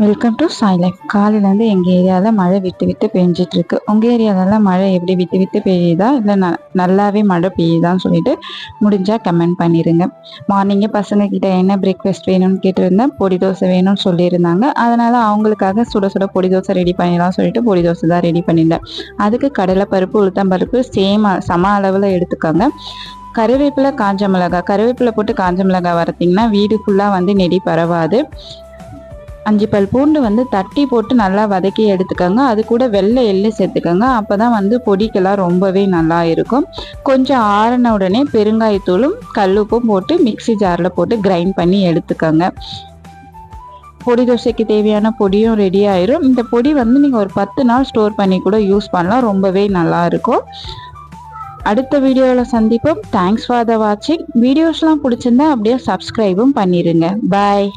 Welcome to Sai life. காலையிலேருந்து எங்கள் ஏரியாவில் மழை விட்டு விட்டு பெஞ்சிட்ருக்கு. உங்கள் ஏரியாவிலலாம் மழை எப்படி விட்டு விட்டு பெய்யுதா இல்லை நல்லாவே மழை பெய்யுதான்னு சொல்லிட்டு முடிஞ்சால் கமெண்ட் பண்ணிடுங்க. மார்னிங்கே பசங்கக்கிட்ட என்ன பிரேக்ஃபாஸ்ட் வேணும்னு கேட்டிருந்தேன். பொடி தோசை வேணும்னு சொல்லியிருந்தாங்க. அதனால் அவங்களுக்காக சுட சுட பொடி தோசை ரெடி பண்ணிடலாம் சொல்லிட்டு பொடி தோசை தான் ரெடி பண்ணியிருந்தேன். அதுக்கு கடலைப்பருப்பு உளுத்தம்பருப்பு சம அளவில் எடுத்துக்கோங்க. கருவேப்பிலை காஞ்ச மிளகாய், கருவேப்பிலை போட்டு காஞ்ச மிளகாய் வறுத்திங்கன்னா வீடு ஃபுல்லாக நெடி பரவாது. 5 பல் பூண்டு தட்டி போட்டு நல்லா வதக்கி எடுத்துக்கோங்க. அது கூட வெள்ளை எள்ளு சேர்த்துக்கோங்க. அப்போ தான் பொடிக்கெல்லாம் ரொம்பவே நல்லா இருக்கும். கொஞ்சம் ஆறின உடனே பெருங்காயத்தூளும் கல்லுப்பும் போட்டு மிக்சி ஜாரில் போட்டு கிரைண்ட் பண்ணி எடுத்துக்கோங்க. பொடி தோசைக்கு தேவையான பொடியும் ரெடி ஆயிரும். இந்த பொடி நீங்கள் ஒரு 10 நாள் ஸ்டோர் பண்ணி கூட யூஸ் பண்ணலாம். ரொம்பவே நல்லா இருக்கும். அடுத்த வீடியோவில் சந்திப்போம். தேங்க்ஸ் ஃபார் த வாட்சிங். வீடியோஸ்லாம் பிடிச்சிருந்தா அப்படியே சப்ஸ்கிரைபும் பண்ணிடுங்க. பாய்.